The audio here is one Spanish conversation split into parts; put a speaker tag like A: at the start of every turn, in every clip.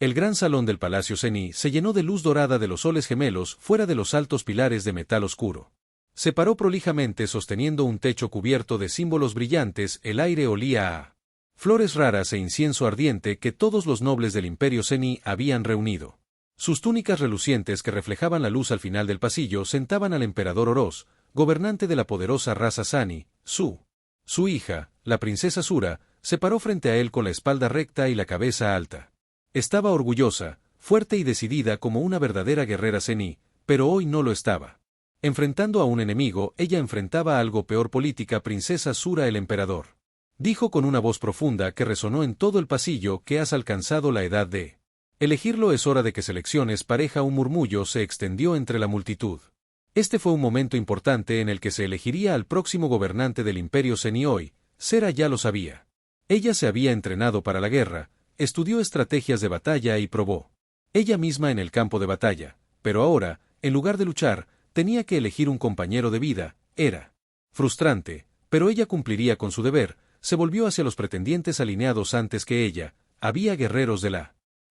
A: El gran salón del Palacio Zenny se llenó de luz dorada de los soles gemelos fuera de los altos pilares de metal oscuro. Se paró prolijamente sosteniendo un techo cubierto de símbolos brillantes, el aire olía a flores raras e incienso ardiente que todos los nobles del Imperio Zenny habían reunido. Sus túnicas relucientes que reflejaban la luz al final del pasillo sentaban al emperador Oroz, gobernante de la poderosa raza Sani. Su hija, la princesa Zura, se paró frente a él con la espalda recta y la cabeza alta. Estaba orgullosa, fuerte y decidida como una verdadera guerrera Zenny, pero hoy no lo estaba. Enfrentando a un enemigo, ella enfrentaba a algo peor: política. Princesa Zura, el emperador dijo con una voz profunda que resonó en todo el pasillo, que has alcanzado la edad de elegirlo, es hora de que selecciones pareja. Un murmullo se extendió entre la multitud. Este fue un momento importante en el que se elegiría al próximo gobernante del Imperio Zenny. Hoy, Zera ya lo sabía. Ella se había entrenado para la guerra, estudió estrategias de batalla y probó ella misma en el campo de batalla, pero ahora, en lugar de luchar, tenía que elegir un compañero de vida. Era frustrante, pero ella cumpliría con su deber. Se volvió hacia los pretendientes alineados antes que ella. Había guerreros de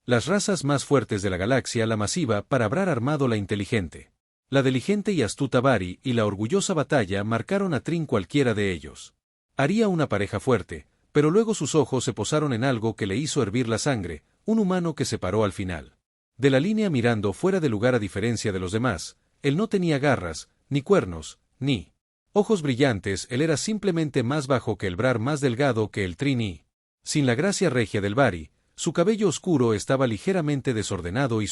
A: las razas más fuertes de la galaxia: la masiva, para Brar armado; la inteligente, la diligente y astuta Bari, y la orgullosa Batalla marcaron a Trin. Cualquiera de ellos haría una pareja fuerte, pero luego sus ojos se posaron en algo que le hizo hervir la sangre: un humano que se paró al final de la línea mirando fuera de lugar. A diferencia de los demás, él no tenía garras, ni cuernos, ni ojos brillantes. Él era simplemente más bajo que el Brar, más delgado que el Trin y sin la gracia regia del Bari. Su cabello oscuro estaba ligeramente desordenado y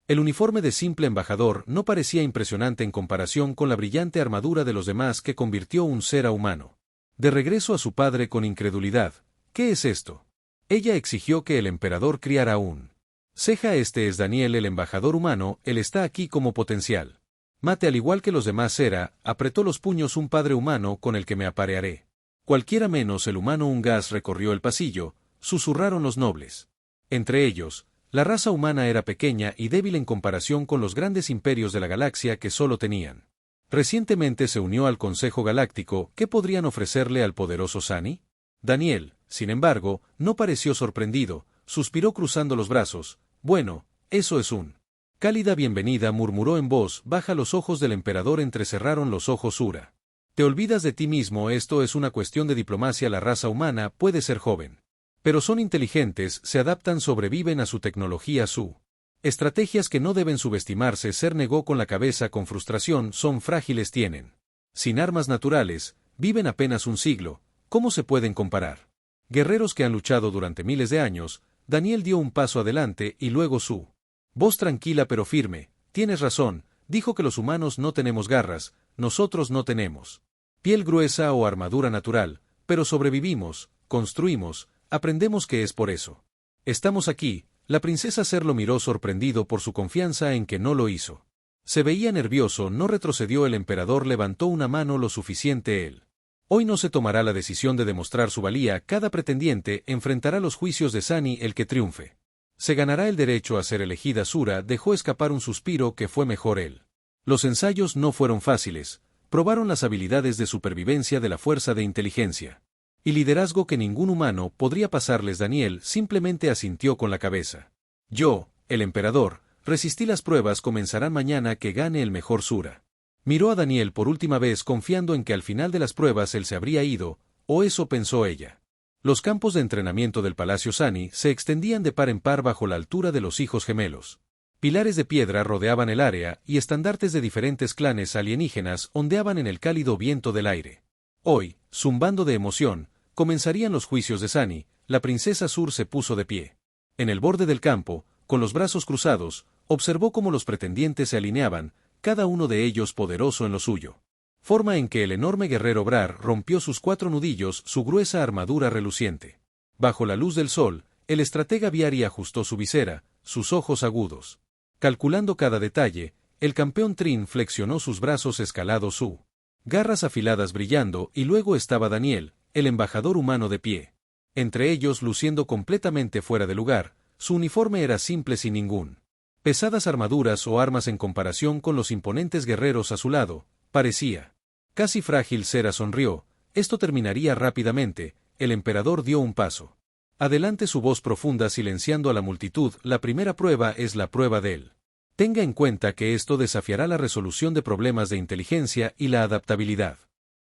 A: el uniforme de simple embajador no parecía impresionante en comparación con la brillante armadura de los demás, que convirtió un ser humano de regreso a su padre con incredulidad. ¿Qué es esto? Ella exigió que el emperador criara un ceja. Este es Daniel, el embajador humano. Él está aquí como potencial mate al igual que los demás. Zera apretó los puños: un padre humano con el que me aparearé. Cualquiera menos el humano. Un gas recorrió el pasillo, susurraron los nobles. Entre ellos, la raza humana era pequeña y débil en comparación con los grandes imperios de la galaxia, que solo tenían recientemente se unió al Consejo Galáctico. ¿Qué podrían ofrecerle al poderoso Sani? Daniel, sin embargo, no pareció sorprendido, suspiró cruzando los brazos. Bueno, eso es un cálida bienvenida, murmuró en voz baja. Los ojos del emperador entrecerraron los ojos. Zura, te olvidas de ti mismo. Esto es una cuestión de diplomacia. La raza humana puede ser joven, pero son inteligentes, se adaptan, sobreviven a su tecnología, su estrategias que no deben subestimarse. Ser negó con la cabeza con frustración. Son frágiles, tienen sin armas naturales, viven apenas un siglo. ¿Cómo se pueden comparar? Guerreros que han luchado durante miles de años. Daniel dio un paso adelante y luego su voz tranquila pero firme. Tienes razón, dijo que los humanos no tenemos garras, nosotros no tenemos piel gruesa o armadura natural, pero sobrevivimos, construimos, aprendemos. Que es por eso estamos aquí. La princesa Ser lo miró sorprendido por su confianza en que no lo hizo. Se veía nervioso, no retrocedió. El emperador levantó una mano lo suficiente. Él hoy no se tomará la decisión de demostrar su valía. Cada pretendiente enfrentará los juicios de Sani. El que triunfe se ganará el derecho a ser elegida. Zura dejó escapar un suspiro. Que fue mejor él. Los ensayos no fueron fáciles. Probaron las habilidades de supervivencia, de la fuerza de inteligencia y liderazgo que ningún humano podría pasarles. Daniel simplemente asintió con la cabeza. Yo, el emperador, resistí las pruebas. Comenzarán mañana. Que gane el mejor. Zura miró a Daniel por última vez, confiando en que al final de las pruebas él se habría ido, o eso pensó ella. Los campos de entrenamiento del Palacio Zenny se extendían de par en par bajo la altura de los hijos gemelos. Pilares de piedra rodeaban el área y estandartes de diferentes clanes alienígenas ondeaban en el cálido viento del aire. Hoy, zumbando de emoción, comenzarían los juicios de Sani. La princesa Zur se puso de pie en el borde del campo, con los brazos cruzados, observó cómo los pretendientes se alineaban, cada uno de ellos poderoso en lo suyo. Forma en que el enorme guerrero Brar rompió sus 4 nudillos, su gruesa armadura reluciente. Bajo la luz del sol, el estratega Viari ajustó su visera, sus ojos agudos. Calculando cada detalle, el campeón Trin flexionó sus brazos escalados, su garras afiladas brillando, y luego estaba Daniel, el embajador humano, de pie. Entre ellos, luciendo completamente fuera de lugar, su uniforme era simple, sin ningún pesadas armaduras o armas en comparación con los imponentes guerreros a su lado. Parecía casi frágil. Zera sonrió. Esto terminaría rápidamente. El emperador dio un paso Adelante su voz profunda silenciando a la multitud, la primera prueba es la prueba del. Tenga en cuenta que esto desafiará la resolución de problemas de inteligencia y la adaptabilidad.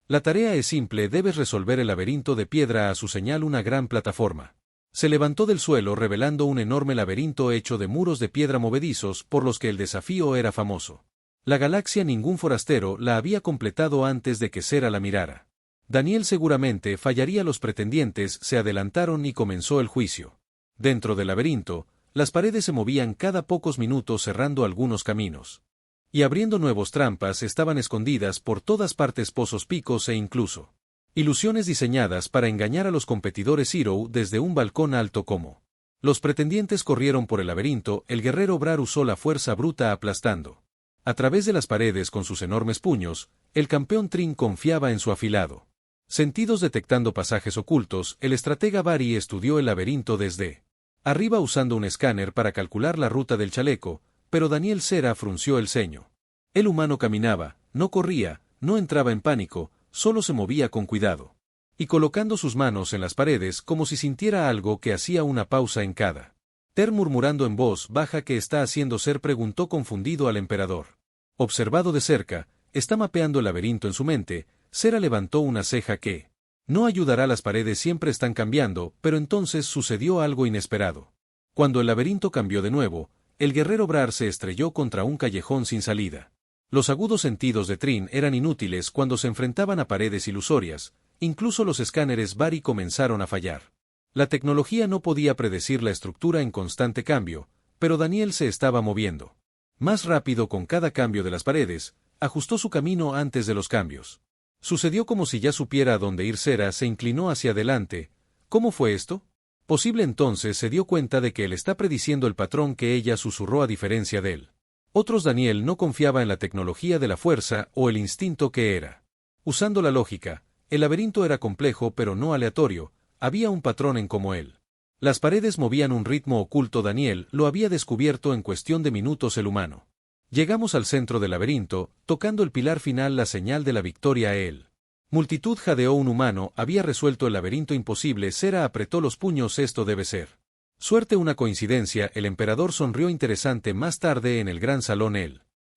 A: La tarea es simple, debes resolver el laberinto de piedra a su señal una gran plataforma. Se levantó del suelo revelando un enorme laberinto hecho de muros de piedra movedizos por los que el desafío era famoso. La galaxia ningún forastero la había completado antes de que Cera la mirara. Daniel seguramente fallaría. Los pretendientes se adelantaron y comenzó el juicio. Dentro del laberinto, las paredes se movían cada pocos minutos cerrando algunos caminos. Y abriendo nuevos trampas estaban escondidas por todas partes pozos picos e incluso ilusiones diseñadas para engañar a los competidores Zero desde un balcón alto como. Los pretendientes corrieron por el laberinto, el guerrero Brar usó la fuerza bruta aplastando. A través de las paredes con sus enormes puños, el campeón Trin confiaba en su afilado sentidos detectando pasajes ocultos. El estratega Bari estudió el laberinto desde arriba usando un escáner para calcular la ruta del chaleco, pero Daniel Cera frunció el ceño. El humano caminaba, no corría, no entraba en pánico, solo se movía con cuidado. Y colocando sus manos en las paredes como si sintiera algo que hacía una pausa en cada. Murmurando en voz baja qué está haciendo Ser preguntó confundido al emperador. Observado de cerca, está mapeando el laberinto en su mente. Cera levantó una ceja que no ayudará, las paredes siempre están cambiando, pero entonces sucedió algo inesperado. Cuando el laberinto cambió de nuevo, el guerrero Brar se estrelló contra un callejón sin salida. Los agudos sentidos de Trin eran inútiles cuando se enfrentaban a paredes ilusorias, incluso los escáneres Bari comenzaron a fallar. La tecnología no podía predecir la estructura en constante cambio, pero Daniel se estaba moviendo más rápido con cada cambio de las paredes, ajustó su camino antes de los cambios. Sucedió como si ya supiera a dónde ir. Cera se inclinó hacia adelante. ¿Cómo fue esto? Posible. Entonces se dio cuenta de que él está prediciendo el patrón que ella susurró. A diferencia de él, otros Daniel no confiaba en la tecnología de la fuerza o el instinto que era. Usando la lógica, el laberinto era complejo pero no aleatorio, había un patrón en cómo él. Las paredes movían un ritmo oculto. Daniel lo había descubierto en cuestión de minutos. El humano. Llegamos al centro del laberinto, tocando el pilar final, la señal de la victoria. Él. Multitud jadeó. Un humano había resuelto el laberinto imposible. Cera apretó los puños. Esto debe ser suerte, una coincidencia. El emperador sonrió interesante. Más tarde en el gran salón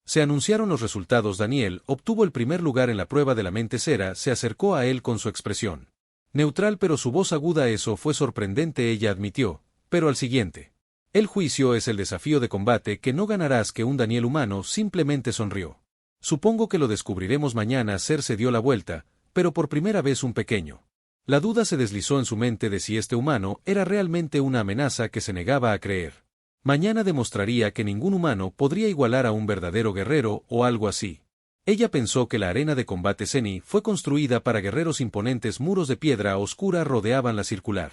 A: se anunciaron los resultados. Daniel obtuvo el primer lugar en la prueba de la mente. Cera se acercó a él con su expresión neutral pero su voz aguda. Eso fue sorprendente, ella admitió, pero al siguiente. El juicio es el desafío de combate que no ganarás. Que un Daniel humano simplemente sonrió. Supongo que lo descubriremos mañana. Ser se dio la vuelta, pero por primera vez un pequeño. La duda se deslizó en su mente de si este humano era realmente una amenaza que se negaba a creer. Mañana demostraría que ningún humano podría igualar a un verdadero guerrero o algo así. Ella pensó que la arena de combate Zeni fue construida para guerreros imponentes. Muros de piedra oscura rodeaban la circular.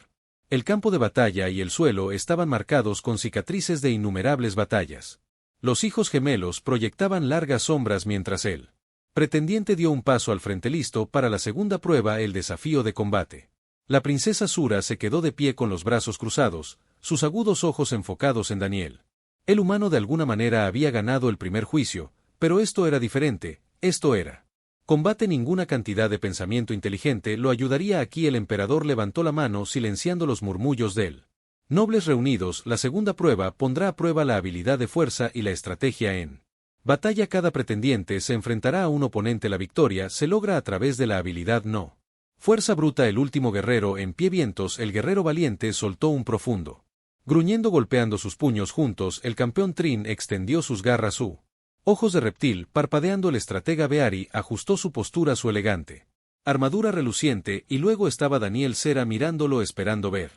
A: El campo de batalla y el suelo estaban marcados con cicatrices de innumerables batallas. Los hijos gemelos proyectaban largas sombras mientras el pretendiente dio un paso al frente listo para la segunda prueba, el desafío de combate. La princesa Sura se quedó de pie con los brazos cruzados, sus agudos ojos enfocados en Daniel. El humano de alguna manera había ganado el primer juicio, pero esto era diferente, esto era combate. Ninguna cantidad de pensamiento inteligente lo ayudaría aquí. El emperador levantó la mano silenciando los murmullos de él. Nobles reunidos, la segunda prueba pondrá a prueba la habilidad de fuerza y la estrategia en batalla. Cada pretendiente se enfrentará a un oponente. La victoria se logra a través de la habilidad no fuerza bruta. El último guerrero en pie. Vientos. El guerrero valiente soltó un profundo gruñendo, golpeando sus puños juntos. El campeón Trin extendió sus garras. Ojos de reptil parpadeando. El estratega Beari ajustó su postura, su elegante armadura reluciente, y luego estaba Daniel Cera mirándolo esperando ver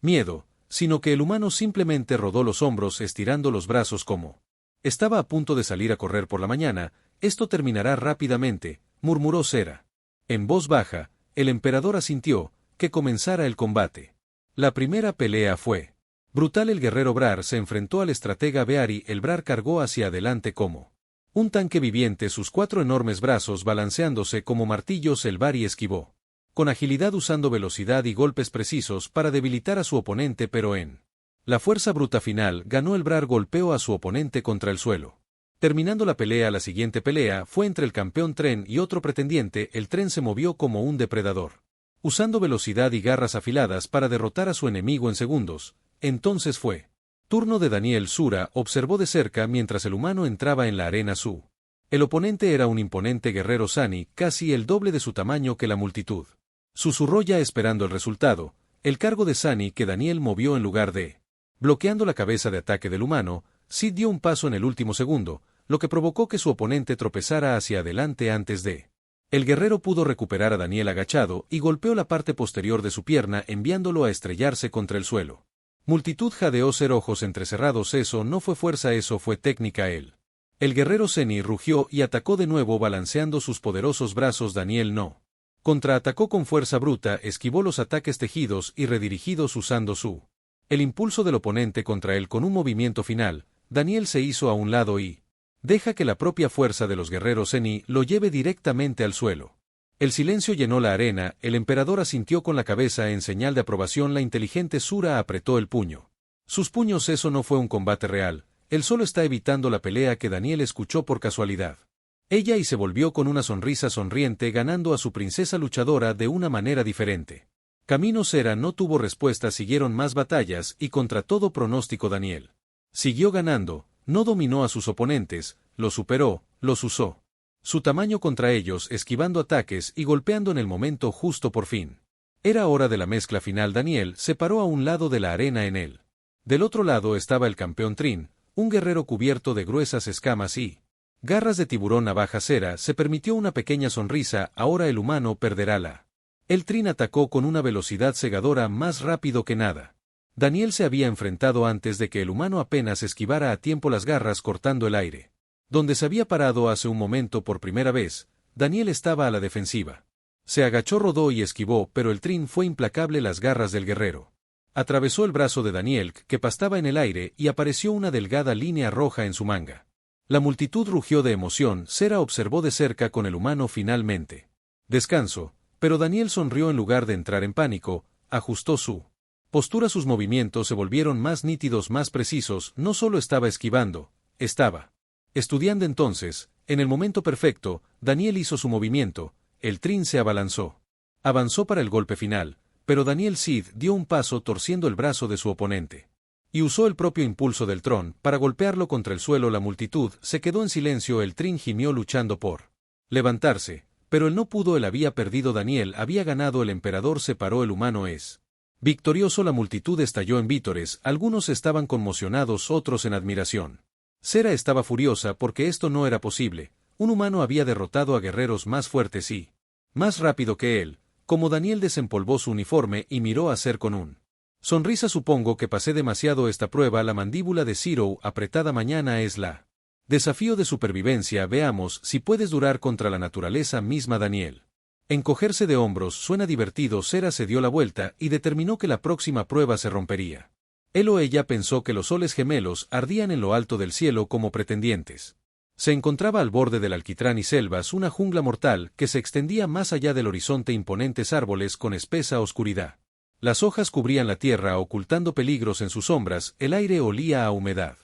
A: miedo, sino que el humano simplemente rodó los hombros estirando los brazos como estaba a punto de salir a correr por la mañana. Esto terminará rápidamente, murmuró Cera. En voz baja, el emperador asintió que comenzara el combate. La primera pelea fue brutal. El guerrero Brar se enfrentó al estratega Beari. El Brar cargó hacia adelante como un tanque viviente, sus 4 enormes brazos balanceándose como martillos. El Bari esquivó con agilidad usando velocidad y golpes precisos para debilitar a su oponente, pero en la fuerza bruta final ganó. El Brar golpeó a su oponente contra el suelo. Terminando la pelea, la siguiente pelea fue entre el campeón Tren y otro pretendiente. El Tren se movió como un depredador. usando velocidad y garras afiladas para derrotar a su enemigo en segundos. Entonces fue turno de Daniel. Sura observó de cerca mientras el humano entraba en la arena Su. El oponente era un imponente guerrero Sani, casi el doble de su tamaño que la multitud. Susurró ya esperando el resultado, el cargo de Sani que Daniel movió en lugar de bloqueando la cabeza de ataque del humano. Sid dio un paso en el último segundo, lo que provocó que su oponente tropezara hacia adelante antes de. El guerrero pudo recuperar a Daniel agachado y golpeó la parte posterior de su pierna enviándolo a estrellarse contra el suelo. Multitud jadeó. Ser ojos entrecerrados. Eso no fue fuerza, eso fue técnica. El guerrero Seni rugió y atacó de nuevo balanceando sus poderosos brazos. Daniel no contraatacó con fuerza bruta, esquivó los ataques tejidos y redirigidos usando el impulso del oponente contra él. Con un movimiento final, Daniel se hizo a un lado y deja que la propia fuerza de los guerreros Seni lo lleve directamente al suelo. El silencio llenó la arena. El emperador asintió con la cabeza en señal de aprobación. La inteligente Sura apretó el puño. Sus puños. Eso no fue un combate real, él solo está evitando la pelea que Daniel escuchó por casualidad. Ella y se volvió con una sonrisa sonriente, ganando a su princesa luchadora de una manera diferente. Camino Sera no tuvo respuesta. Siguieron más batallas y contra todo pronóstico Daniel siguió ganando. No dominó a sus oponentes, los superó, los usó su tamaño contra ellos, esquivando ataques y golpeando en el momento justo. Por fin era hora de la mezcla final. Daniel se paró a un lado de la arena. En él del otro lado estaba el campeón Trin, un guerrero cubierto de gruesas escamas y garras de tiburón. Navaja Sera se permitió una pequeña sonrisa. Ahora el humano perderá la. El Trin atacó con una velocidad cegadora, más rápido que nada. Daniel se había enfrentado antes de que el humano apenas esquivara a tiempo las garras, cortando el aire. Donde se había parado hace un momento por primera vez, Daniel estaba a la defensiva. Se agachó, rodó y esquivó, pero el Trin fue implacable. Las garras del guerrero atravesó el brazo de Daniel, que pastaba en el aire, y apareció una delgada línea roja en su manga. La multitud rugió de emoción. Sera observó de cerca con el humano. Finalmente descanso, pero Daniel sonrió en lugar de entrar en pánico, ajustó su postura. Sus movimientos se volvieron más nítidos, más precisos. No solo estaba esquivando, estaba estudiando. Entonces, en el momento perfecto, Daniel hizo su movimiento, el Trin se abalanzó. Avanzó para el golpe final, pero Daniel Sid dio un paso torciendo el brazo de su oponente. Y usó el propio impulso del Tron para golpearlo contra el suelo. La multitud se quedó en silencio. El Trin gimió luchando por levantarse, pero él no pudo. Él había perdido. Daniel había ganado. El emperador se paró. El humano es victorioso. La multitud estalló en vítores. Algunos estaban conmocionados, otros en admiración. Sera estaba furiosa porque esto no era posible. Un humano había derrotado a guerreros más fuertes y más rápido que él. Como Daniel desempolvó su uniforme y miró a Ser con un sonrisa. Supongo que pasé demasiado esta prueba. La mandíbula de Zero apretada. Mañana es la desafío de supervivencia. Veamos si puedes durar contra la naturaleza misma. Daniel encogerse de hombros. Suena divertido. Sera se dio la vuelta y determinó que la próxima prueba se rompería. Él o ella pensó que los soles gemelos ardían en lo alto del cielo como pretendientes. Se encontraba al borde del alquitrán y selvas, una jungla mortal que se extendía más allá del horizonte. Imponentes árboles con espesa oscuridad. Las hojas cubrían la tierra ocultando peligros en sus sombras. El aire olía a humedad,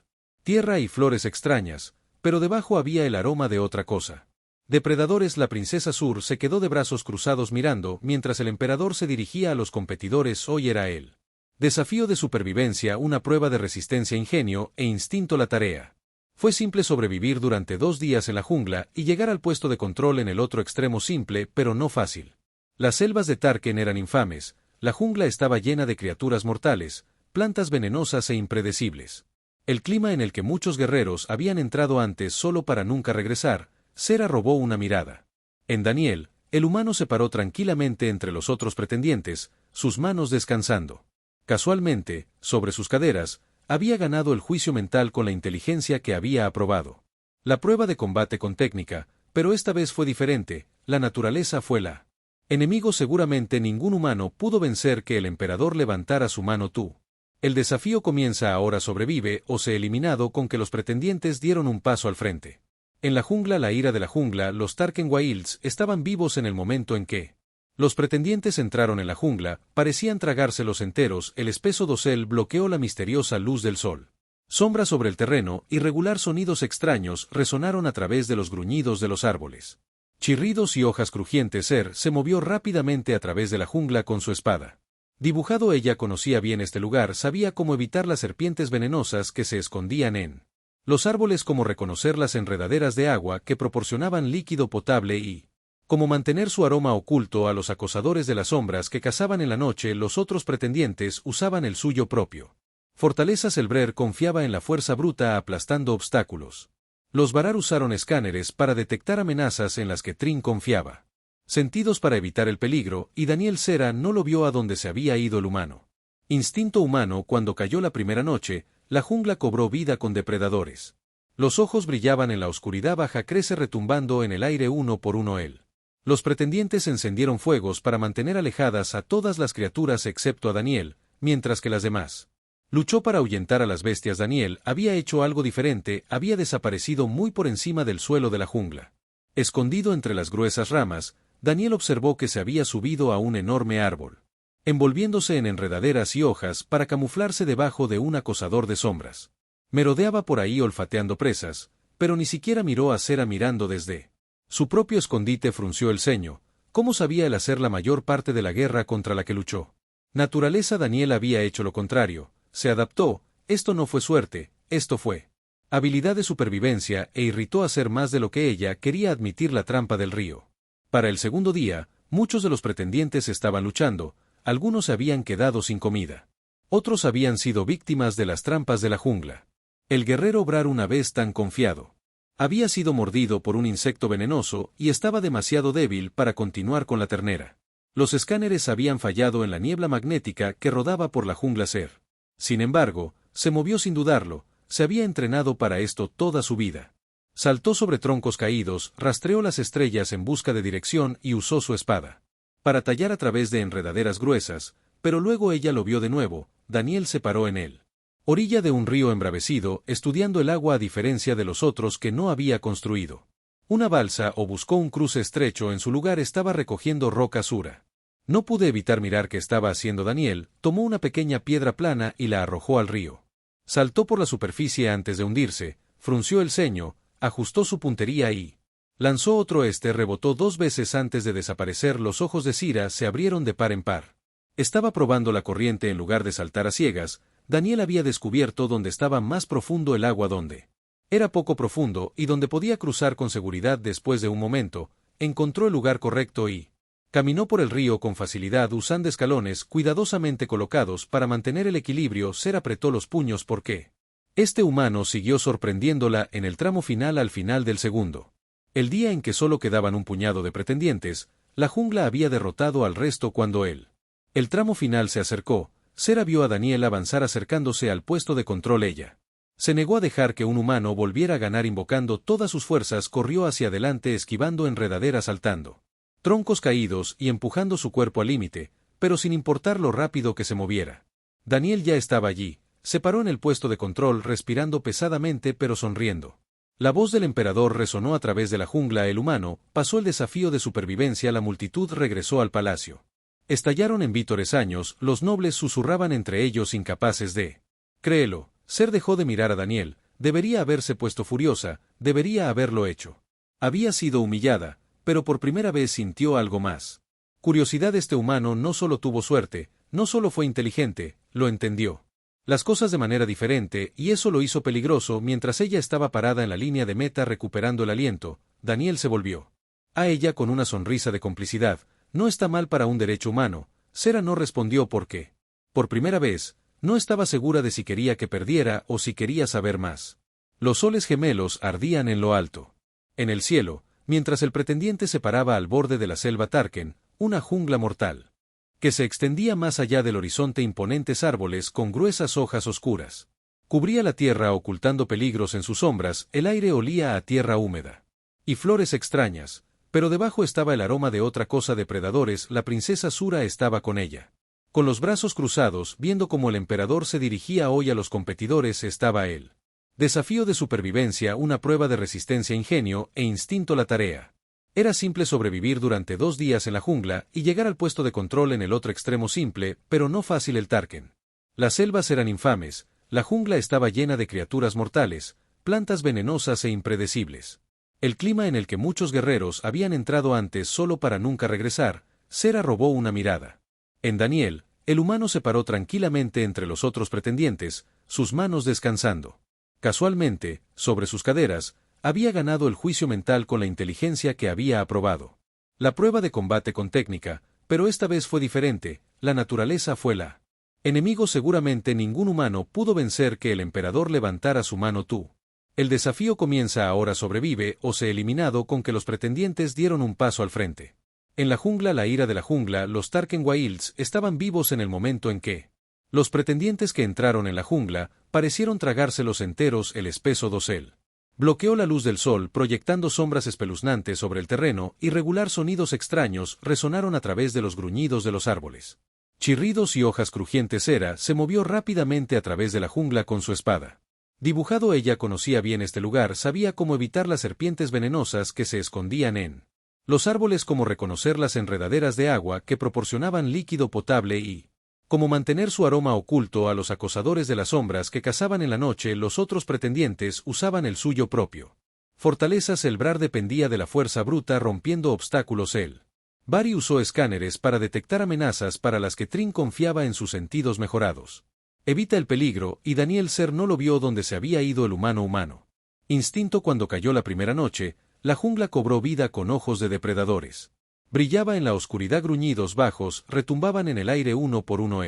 A: tierra y flores extrañas, pero debajo había el aroma de otra cosa. Depredadores. La princesa Sur se quedó de brazos cruzados mirando mientras el emperador se dirigía a los competidores. Hoy era el desafío de supervivencia, una prueba de resistencia, ingenio e instinto. La tarea fue simple: sobrevivir durante 2 días en la jungla y llegar al puesto de control en el otro extremo. Simple, pero no fácil. Las selvas de Tarken eran infames. La jungla estaba llena de criaturas mortales, plantas venenosas e impredecibles. El clima en el que muchos guerreros habían entrado antes solo para nunca regresar. Sera robó una mirada en Daniel. El humano se paró tranquilamente entre los otros pretendientes, sus manos descansando. Casualmente, sobre sus caderas, había ganado el juicio mental con la inteligencia que había aprobado la prueba de combate con técnica, pero esta vez fue diferente. La naturaleza fue la enemigo. Seguramente ningún humano pudo vencer que el emperador levantara su mano. Tú. El desafío comienza ahora. Sobrevive o sé eliminado. Con que los pretendientes dieron un paso al frente. En la jungla, la ira de la jungla. Los Tarken Wilds estaban vivos en el momento en que los pretendientes entraron en la jungla. Parecían tragárselos enteros. El espeso dosel bloqueó la misteriosa luz del sol. Sombra sobre el terreno, irregular. Sonidos extraños resonaron a través de los gruñidos de los árboles. Chirridos y hojas crujientes. Se movió rápidamente a través de la jungla con su espada. Dibujado, ella conocía bien este lugar, sabía cómo evitar las serpientes venenosas que se escondían en los árboles, cómo reconocer las enredaderas de agua que proporcionaban líquido potable y cómo mantener su aroma oculto a los acosadores de las sombras que cazaban en la noche. Los otros pretendientes usaban el suyo propio. Fortalezas. El Brer confiaba en la fuerza bruta aplastando obstáculos. Los Varar usaron escáneres para detectar amenazas en las que Trin confiaba. Sentidos para evitar el peligro, y Daniel Cera no lo vio a donde se había ido el humano. Instinto humano. Cuando cayó la primera noche, la jungla cobró vida con depredadores. Los ojos brillaban en la oscuridad baja, crece retumbando en el aire uno por uno él. Los pretendientes encendieron fuegos para mantener alejadas a todas las criaturas excepto a Daniel, mientras que las demás. Luchó para ahuyentar a las bestias. Daniel había hecho algo diferente, había desaparecido muy por encima del suelo de la jungla. Escondido entre las gruesas ramas, Daniel observó que se había subido a un enorme árbol, envolviéndose en enredaderas y hojas para camuflarse debajo de un acosador de sombras. Merodeaba por ahí olfateando presas, pero ni siquiera miró a Cera. Mirando desde su propio escondite frunció el ceño. ¿Cómo sabía él hacer la mayor parte de la guerra contra la que luchó? Naturaleza. Daniel había hecho lo contrario, se adaptó. Esto no fue suerte, esto fue habilidad de supervivencia, e irritó a Ser más de lo que ella quería admitir. La trampa del río. Para el segundo día, muchos de los pretendientes estaban luchando, algunos se habían quedado sin comida. Otros habían sido víctimas de las trampas de la jungla. El guerrero Brar, una vez tan confiado, había sido mordido por un insecto venenoso y estaba demasiado débil para continuar con la ternera. Los escáneres habían fallado en la niebla magnética que rodaba por la jungla. Ser, sin embargo, se movió sin dudarlo, se había entrenado para esto toda su vida. Saltó sobre troncos caídos, rastreó las estrellas en busca de dirección y usó su espada para tallar a través de enredaderas gruesas, pero luego ella lo vio de nuevo. Daniel se paró en él. Orilla de un río embravecido, estudiando el agua a diferencia de los otros que no había construido una balsa o buscó un cruce estrecho. En su lugar estaba recogiendo roca Sura. No pude evitar mirar qué estaba haciendo Daniel. Tomó una pequeña piedra plana y la arrojó al río. Saltó por la superficie antes de hundirse, frunció el ceño, ajustó su puntería y lanzó otro. Rebotó 2 veces antes de desaparecer. Los ojos de Cira se abrieron de par en par. Estaba probando la corriente en lugar de saltar a ciegas. Daniel había descubierto dónde estaba más profundo el agua, donde era poco profundo y donde podía cruzar con seguridad. Después de un momento, encontró el lugar correcto y caminó por el río con facilidad usando escalones cuidadosamente colocados para mantener el equilibrio. Ser apretó los puños porque este humano siguió sorprendiéndola en el tramo final. Al final del segundo, el día en que solo quedaban un puñado de pretendientes, la jungla había derrotado al resto. Cuando el tramo final se acercó, Cera vio a Daniel avanzar acercándose al puesto de control. Ella se negó a dejar que un humano volviera a ganar. Invocando todas sus fuerzas, corrió hacia adelante esquivando enredaderas, saltando troncos caídos y empujando su cuerpo al límite, pero sin importar lo rápido que se moviera. Daniel ya estaba allí, se paró en el puesto de control respirando pesadamente pero sonriendo. La voz del emperador resonó a través de la jungla. El humano pasó el desafío de supervivencia. La multitud regresó al palacio. Estallaron en vítores años, los nobles susurraban entre ellos incapaces de créelo. Ser dejó de mirar a Daniel, debería haberse puesto furiosa, debería haberlo hecho. Había sido humillada, pero por primera vez sintió algo más. Curiosidad. Este humano no solo tuvo suerte, no solo fue inteligente, lo entendió las cosas de manera diferente, y eso lo hizo peligroso. Mientras ella estaba parada en la línea de meta recuperando el aliento, Daniel se volvió a ella con una sonrisa de complicidad. No está mal para un derecho humano. Cera no respondió porque, por primera vez, no estaba segura de si quería que perdiera o si quería saber más. Los soles gemelos ardían en lo alto. En el cielo, mientras el pretendiente se paraba al borde de la selva Tarken, una jungla mortal que se extendía más allá del horizonte. Imponentes árboles con gruesas hojas oscuras cubría la tierra ocultando peligros en sus sombras. El aire olía a tierra húmeda y flores extrañas, pero debajo estaba el aroma de otra cosa. Depredadores. La princesa Sura estaba con ella, con los brazos cruzados, viendo cómo el emperador se dirigía hoy a los competidores. Estaba él. Desafío de supervivencia, una prueba de resistencia, ingenio e instinto. La tarea era simple: sobrevivir durante 2 días en la jungla y llegar al puesto de control en el otro extremo. Simple, pero no fácil. El Tarken. Las selvas eran infames, la jungla estaba llena de criaturas mortales, plantas venenosas e impredecibles. El clima en el que muchos guerreros habían entrado antes solo para nunca regresar, Sera robó una mirada. En Daniel, el humano se paró tranquilamente entre los otros pretendientes, sus manos descansando. Casualmente, sobre sus caderas, había ganado el juicio mental con la inteligencia que había aprobado. La prueba de combate con técnica, pero esta vez fue diferente, la naturaleza fue la enemigo. Seguramente ningún humano pudo vencer que el emperador levantara su mano tú. El desafío comienza ahora, sobrevive o se eliminado, con que los pretendientes dieron un paso al frente. En la jungla, la ira de la jungla, los Tarken Wilds estaban vivos en el momento en que los pretendientes que entraron en la jungla parecieron tragárselos enteros. El espeso dosel bloqueó la luz del sol, proyectando sombras espeluznantes sobre el terreno, y regular sonidos extraños resonaron a través de los gruñidos de los árboles. Chirridos y hojas crujientes. Sera se movió rápidamente a través de la jungla con su espada. Dibujado, ella conocía bien este lugar, sabía cómo evitar las serpientes venenosas que se escondían en los árboles, cómo reconocer las enredaderas de agua que proporcionaban líquido potable y cómo mantener su aroma oculto a los acosadores de las sombras que cazaban en la noche. Los otros pretendientes usaban el suyo propio fortalezas. El Brar dependía de la fuerza bruta, rompiendo obstáculos. El Bari usó escáneres para detectar amenazas para las que Trin confiaba en sus sentidos mejorados. Evita el peligro, y Daniel Ser no lo vio donde se había ido el humano. Instinto. Cuando cayó la primera noche, la jungla cobró vida con ojos de depredadores. Brillaba en la oscuridad, gruñidos bajos retumbaban en el aire uno por uno.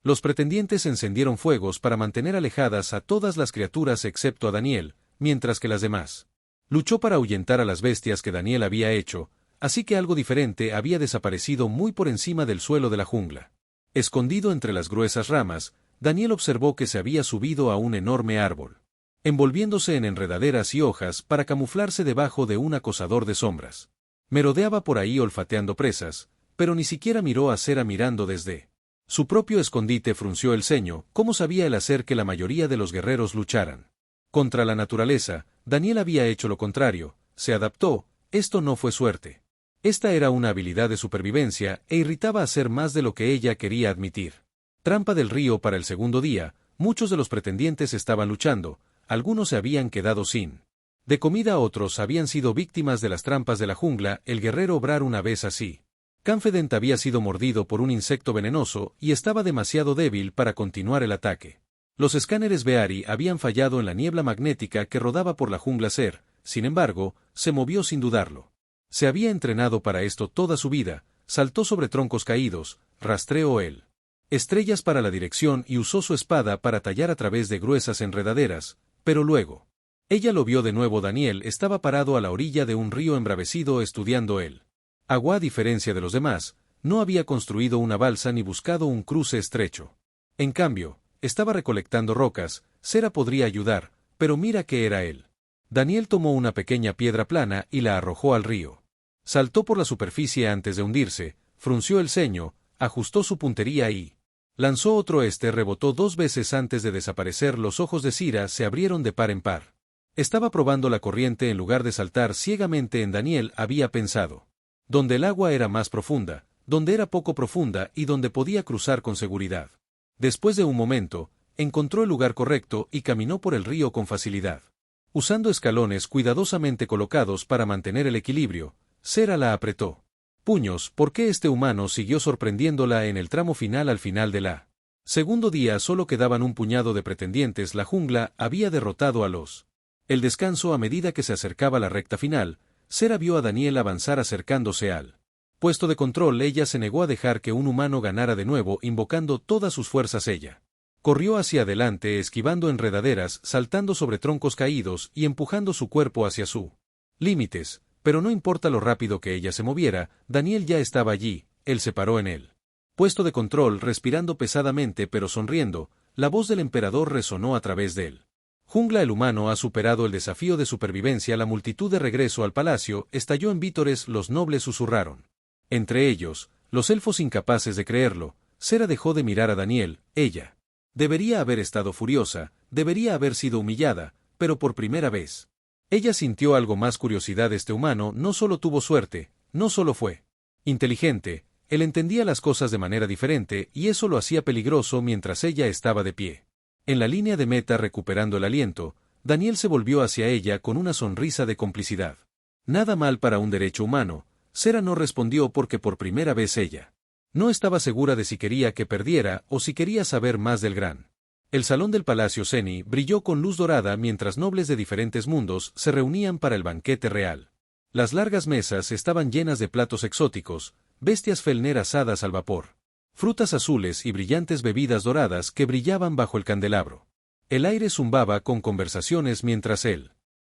A: Los pretendientes encendieron fuegos para mantener alejadas a todas las criaturas excepto a Daniel, mientras que las demás luchó para ahuyentar a las bestias que Daniel había hecho, así que algo diferente había desaparecido muy por encima del suelo de la jungla. Escondido entre las gruesas ramas, Daniel observó que se había subido a un enorme árbol, envolviéndose en enredaderas y hojas para camuflarse debajo de un acosador de sombras. Merodeaba por ahí olfateando presas, pero ni siquiera miró a Sera. Mirando desde su propio escondite, frunció el ceño. ¿Cómo sabía él hacer que la mayoría de los guerreros lucharan contra la naturaleza? Daniel había hecho lo contrario, se adaptó. Esto no fue suerte. Esta era una habilidad de supervivencia, e irritaba a Ser más de lo que ella quería admitir. Trampa del río. Para el segundo día, muchos de los pretendientes estaban luchando, algunos se habían quedado sin de comida, otros habían sido víctimas de las trampas de la jungla. El guerrero Brar una vez así. Confident había sido mordido por un insecto venenoso y estaba demasiado débil para continuar el ataque. Los escáneres Beari habían fallado en la niebla magnética que rodaba por la jungla. Ser, sin embargo, se movió sin dudarlo. Se había entrenado para esto toda su vida, saltó sobre troncos caídos, rastreó estrellas para la dirección y usó su espada para tallar a través de gruesas enredaderas, pero luego ella lo vio de nuevo. Daniel estaba parado a la orilla de un río embravecido estudiando el agua. A diferencia de los demás, no había construido una balsa ni buscado un cruce estrecho. En cambio, estaba recolectando rocas. Sera podría ayudar, pero mira que era él. Daniel tomó una pequeña piedra plana y la arrojó al río. Saltó por la superficie antes de hundirse, frunció el ceño, ajustó su puntería y lanzó otro. Rebotó 2 veces antes de desaparecer. Los ojos de Sera se abrieron de par en par. Estaba probando la corriente en lugar de saltar ciegamente. En Daniel había pensado. Donde el agua era más profunda, donde era poco profunda y donde podía cruzar con seguridad. Después de un momento, encontró el lugar correcto y caminó por el río con facilidad. Usando escalones cuidadosamente colocados para mantener el equilibrio, Sera la apretó. Puños. ¿Por qué este humano siguió sorprendiéndola en el tramo final? Al final de la segundo día solo quedaban un puñado de pretendientes. La jungla había derrotado a los el descanso. A medida que se acercaba la recta final, Sera vio a Daniel avanzar acercándose al puesto de control. Ella se negó a dejar que un humano ganara de nuevo. Invocando todas sus fuerzas, ella corrió hacia adelante, esquivando enredaderas, saltando sobre troncos caídos y empujando su cuerpo hacia sus límites. Pero no importa lo rápido que ella se moviera, Daniel ya estaba allí. Él se paró en el puesto de control, respirando pesadamente pero sonriendo. La voz del emperador resonó a través de él. Jungla. El humano ha superado el desafío de supervivencia. La multitud de regreso al palacio estalló en vítores. Los nobles susurraron. Entre ellos, los elfos incapaces de creerlo. Sera dejó de mirar a Daniel. Ella debería haber estado furiosa, debería haber sido humillada, pero por primera vez ella sintió algo más: curiosidad. Este humano no solo tuvo suerte, no solo fue inteligente, él entendía las cosas de manera diferente y eso lo hacía peligroso. Mientras ella estaba de pie en la línea de meta recuperando el aliento, Daniel se volvió hacia ella con una sonrisa de complicidad. Nada mal para un derecho humano. Sera no respondió porque por primera vez ella no estaba segura de si quería que perdiera o si quería saber más del gran. El salón del Palacio Ceni brilló con luz dorada mientras nobles de diferentes mundos se reunían para el banquete real. Las largas mesas estaban llenas de platos exóticos, bestias Fellner asadas al vapor, frutas azules y brillantes bebidas doradas que brillaban bajo el candelabro. El aire zumbaba con conversaciones mientras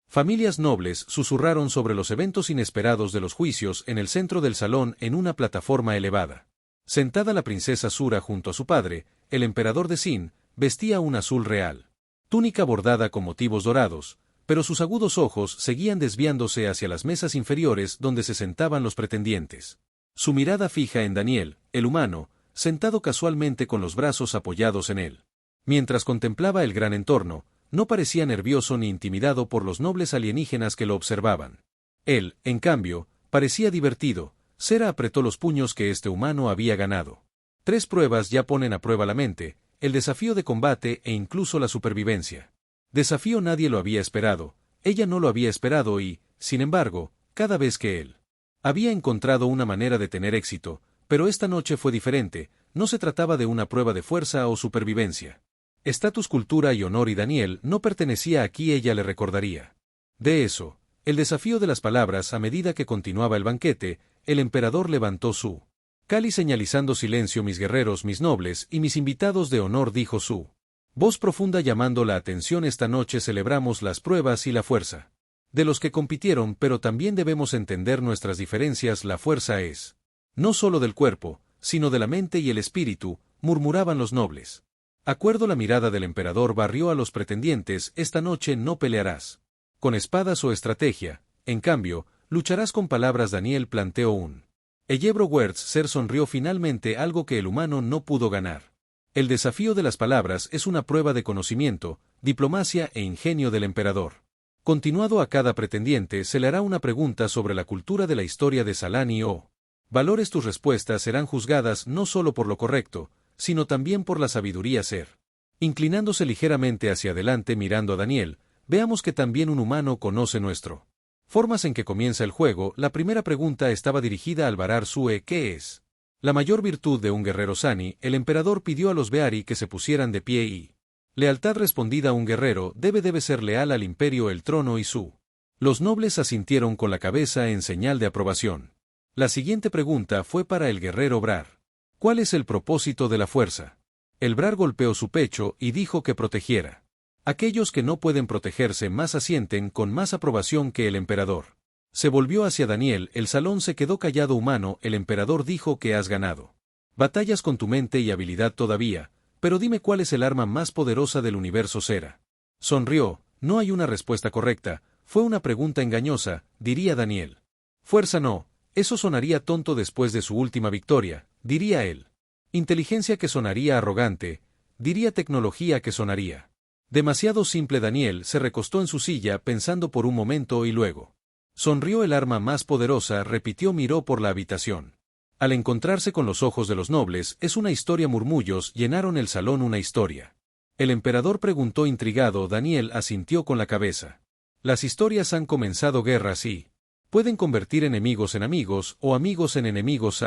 A: familias nobles susurraron sobre los eventos inesperados de los juicios en el centro del salón en una plataforma elevada. Sentada la princesa Sura junto a su padre, el emperador de Sin, vestía un azul real. Túnica bordada con motivos dorados, pero sus agudos ojos seguían desviándose hacia las mesas inferiores donde se sentaban los pretendientes. Su mirada fija en Daniel, el humano, sentado casualmente con los brazos apoyados en él. Mientras contemplaba el gran entorno, no parecía nervioso ni intimidado por los nobles alienígenas que lo observaban. Él, en cambio, parecía divertido. Sera apretó los puños que este humano había ganado. 3 pruebas ya ponen a prueba la mente, el desafío de combate e incluso la supervivencia. Desafío nadie lo había esperado, ella no lo había esperado y, sin embargo, cada vez que él había encontrado una manera de tener éxito, pero esta noche fue diferente, no se trataba de una prueba de fuerza o supervivencia. Estatus, cultura y honor y Daniel no pertenecía aquí, ella le recordaría. De eso, el desafío de las palabras a medida que continuaba el banquete, el emperador levantó su cáliz señalizando silencio, mis guerreros, mis nobles y mis invitados de honor, dijo su voz profunda llamando la atención. Esta noche celebramos las pruebas y la fuerza de los que compitieron, pero también debemos entender nuestras diferencias. La fuerza es no solo del cuerpo, sino de la mente y el espíritu, murmuraban los nobles. Acuerdo. La mirada del emperador barrió a los pretendientes. Esta noche no pelearás con espadas o estrategia, en cambio, lucharás con palabras. Daniel planteó un Eyebro Wertz. Ser sonrió finalmente, algo que el humano no pudo ganar. El desafío de las palabras es una prueba de conocimiento, diplomacia e ingenio del emperador. Continuado, a cada pretendiente se le hará una pregunta sobre la cultura de la historia de Salani o valores. Tus respuestas serán juzgadas no solo por lo correcto, sino también por la sabiduría. Ser. Inclinándose ligeramente hacia adelante mirando a Daniel, veamos que también un humano conoce nuestro formas en que comienza el juego. La primera pregunta estaba dirigida al Varar Sue. ¿Qué es la mayor virtud de un guerrero Sani? El emperador pidió a los Beari que se pusieran de pie y lealtad respondida. Un guerrero debe ser leal al imperio, el trono y su. Los nobles asintieron con la cabeza en señal de aprobación. La siguiente pregunta fue para el guerrero Brar. ¿Cuál es el propósito de la fuerza? El Brar golpeó su pecho y dijo que protegiera. Aquellos que no pueden protegerse más asienten con más aprobación que el emperador. Se volvió hacia Daniel, el salón se quedó callado. Humano, el emperador dijo que has ganado batallas con tu mente y habilidad todavía, pero dime cuál es el arma más poderosa del universo. Sera sonrió. No hay una respuesta correcta, fue una pregunta engañosa, diría Daniel. Fuerza no, eso sonaría tonto después de su última victoria, diría él. Inteligencia, que sonaría arrogante, diría tecnología, que sonaría demasiado simple. Daniel se recostó en su silla pensando por un momento y luego sonrió. El arma más poderosa, repitió, miró por la habitación. Al encontrarse con los ojos de los nobles, es una historia. Murmullos llenaron el salón. Una historia. El emperador preguntó intrigado. Daniel asintió con la cabeza. Las historias han comenzado. Guerras y pueden convertir enemigos en amigos o amigos en enemigos.